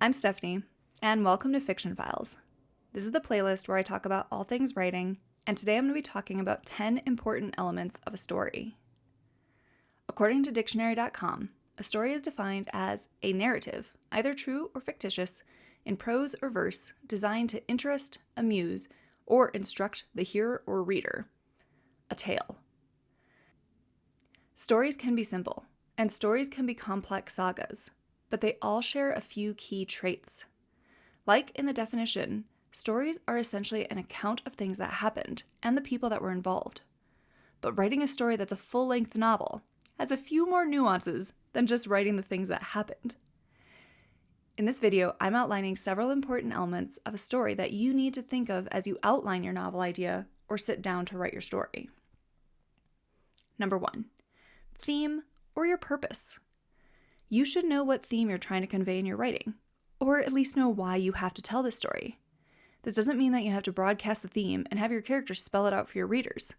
I'm Stephanie, and welcome to Fiction Files. This is the playlist where I talk about all things writing, and today I'm going to be talking about 10 important elements of a story. According to dictionary.com, a story is defined as a narrative, either true or fictitious, in prose or verse, designed to interest, amuse, or instruct the hearer or reader. A tale. Stories can be simple, and stories can be complex sagas, but they all share a few key traits. Like in the definition, stories are essentially an account of things that happened and the people that were involved. But writing a story that's a full-length novel has a few more nuances than just writing the things that happened. In this video, I'm outlining several important elements of a story that you need to think of as you outline your novel idea or sit down to write your story. Number 1, theme or your purpose. You should know what theme you're trying to convey in your writing, or at least know why you have to tell this story. This doesn't mean that you have to broadcast the theme and have your characters spell it out for your readers,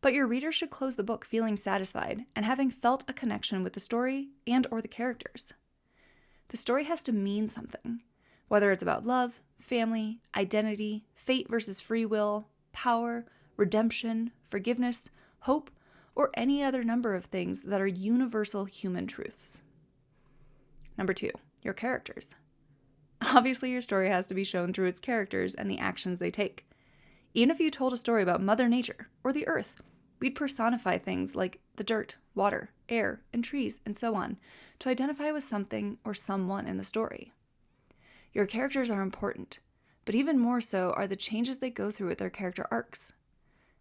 but your readers should close the book feeling satisfied and having felt a connection with the story and or the characters. The story has to mean something, whether it's about love, family, identity, fate versus free will, power, redemption, forgiveness, hope, or any other number of things that are universal human truths. Number 2, your characters. Obviously, your story has to be shown through its characters and the actions they take. Even if you told a story about Mother Nature or the Earth, we'd personify things like the dirt, water, air, and trees, and so on, to identify with something or someone in the story. Your characters are important, but even more so are the changes they go through with their character arcs.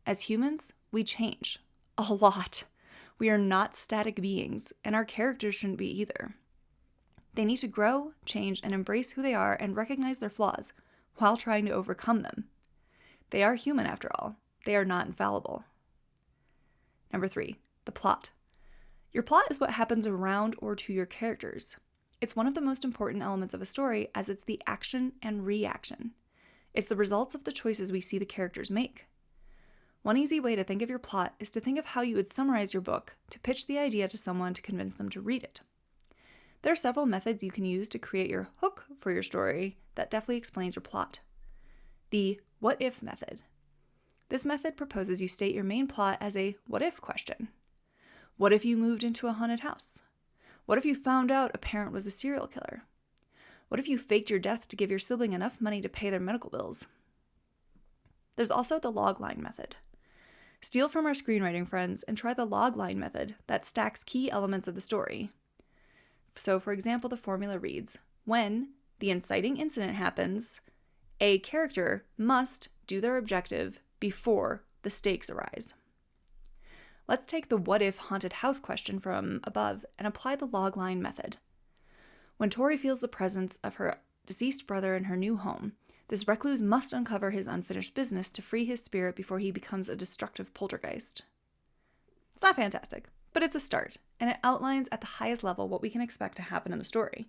As humans, we change. A lot. We are not static beings, and our characters shouldn't be either. They need to grow, change, and embrace who they are and recognize their flaws while trying to overcome them. They are human after all. They are not infallible. Number 3, the plot. Your plot is what happens around or to your characters. It's one of the most important elements of a story as it's the action and reaction. It's the results of the choices we see the characters make. One easy way to think of your plot is to think of how you would summarize your book to pitch the idea to someone to convince them to read it. There are several methods you can use to create your hook for your story that definitely explains your plot. The what if method. This method proposes you state your main plot as a what if question. What if you moved into a haunted house? What if you found out a parent was a serial killer? What if you faked your death to give your sibling enough money to pay their medical bills? There's also the logline method. Steal from our screenwriting friends and try the logline method that stacks key elements of the story. So, for example, the formula reads, when the inciting incident happens, a character must do their objective before the stakes arise. Let's take the what if haunted house question from above and apply the logline method. When Tori feels the presence of her deceased brother in her new home, this recluse must uncover his unfinished business to free his spirit before he becomes a destructive poltergeist. It's not fantastic, but it's a start, and it outlines at the highest level what we can expect to happen in the story.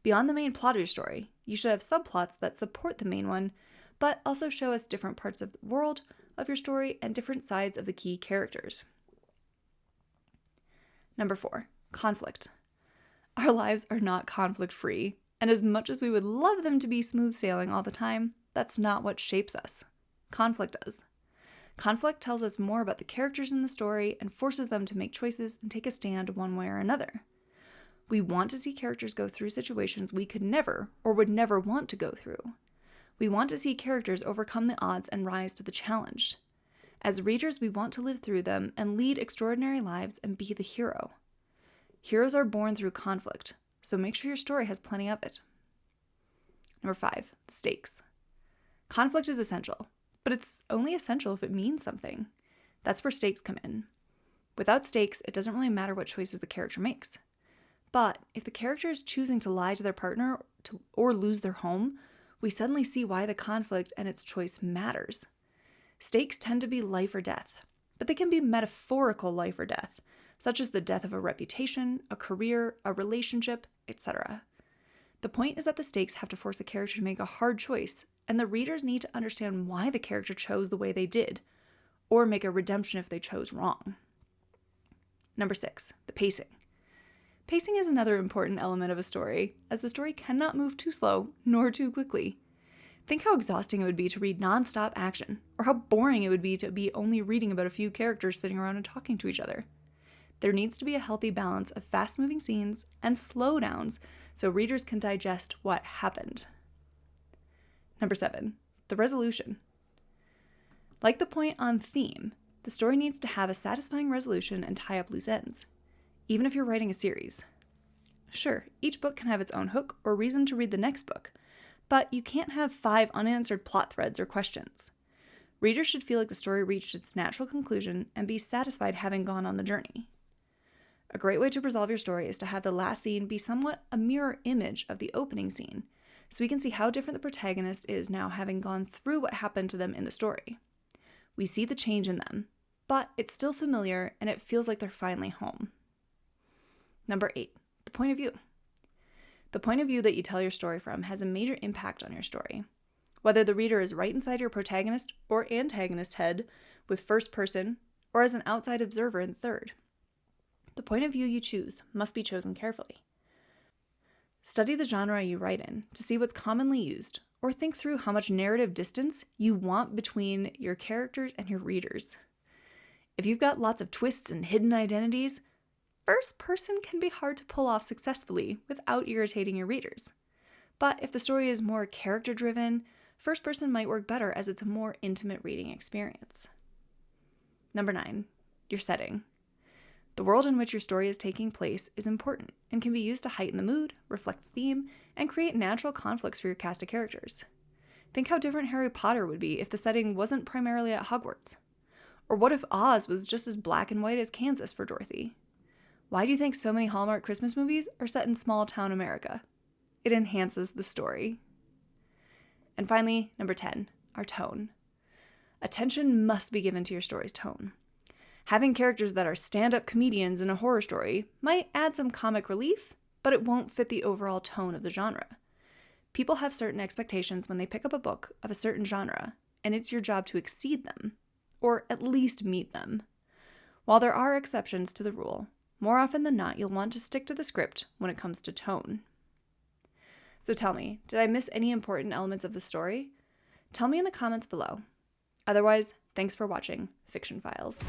Beyond the main plot of your story, you should have subplots that support the main one, but also show us different parts of the world of your story and different sides of the key characters. Number 4, conflict. Our lives are not conflict-free, and as much as we would love them to be smooth sailing all the time, that's not what shapes us. Conflict does. Conflict tells us more about the characters in the story and forces them to make choices and take a stand one way or another. We want to see characters go through situations we could never or would never want to go through. We want to see characters overcome the odds and rise to the challenge. As readers, we want to live through them and lead extraordinary lives and be the hero. Heroes are born through conflict, so make sure your story has plenty of it. Number 5, the stakes. Conflict is essential, but it's only essential if it means something. That's where stakes come in. Without stakes, it doesn't really matter what choices the character makes. But if the character is choosing to lie to their partner or lose their home, we suddenly see why the conflict and its choice matters. Stakes tend to be life or death, but they can be metaphorical life or death, such as the death of a reputation, a career, a relationship, etc. The point is that the stakes have to force a character to make a hard choice, and the readers need to understand why the character chose the way they did, or make a redemption if they chose wrong. Number 6, the pacing. Pacing is another important element of a story, as the story cannot move too slow nor too quickly. Think how exhausting it would be to read non-stop action, or how boring it would be to be only reading about a few characters sitting around and talking to each other. There needs to be a healthy balance of fast-moving scenes and slowdowns so readers can digest what happened. Number 7, the resolution. Like the point on theme, the story needs to have a satisfying resolution and tie up loose ends, even if you're writing a series. Sure, each book can have its own hook or reason to read the next book, but you can't have 5 unanswered plot threads or questions. Readers should feel like the story reached its natural conclusion and be satisfied having gone on the journey. A great way to resolve your story is to have the last scene be somewhat a mirror image of the opening scene, so we can see how different the protagonist is now having gone through what happened to them in the story. We see the change in them, but it's still familiar and it feels like they're finally home. Number 8, the point of view. The point of view that you tell your story from has a major impact on your story. Whether the reader is right inside your protagonist or antagonist head with first person, or as an outside observer in third. The point of view you choose must be chosen carefully. Study the genre you write in to see what's commonly used, or think through how much narrative distance you want between your characters and your readers. If you've got lots of twists and hidden identities, first person can be hard to pull off successfully without irritating your readers. But if the story is more character-driven, first person might work better as it's a more intimate reading experience. Number 9, your setting. The world in which your story is taking place is important and can be used to heighten the mood, reflect the theme, and create natural conflicts for your cast of characters. Think how different Harry Potter would be if the setting wasn't primarily at Hogwarts. Or what if Oz was just as black and white as Kansas for Dorothy? Why do you think so many Hallmark Christmas movies are set in small-town America? It enhances the story. And finally, number 10, our tone. Attention must be given to your story's tone. Having characters that are stand-up comedians in a horror story might add some comic relief, but it won't fit the overall tone of the genre. People have certain expectations when they pick up a book of a certain genre, and it's your job to exceed them, or at least meet them. While there are exceptions to the rule, more often than not, you'll want to stick to the script when it comes to tone. So tell me, did I miss any important elements of the story? Tell me in the comments below. Otherwise, thanks for watching Fiction Files.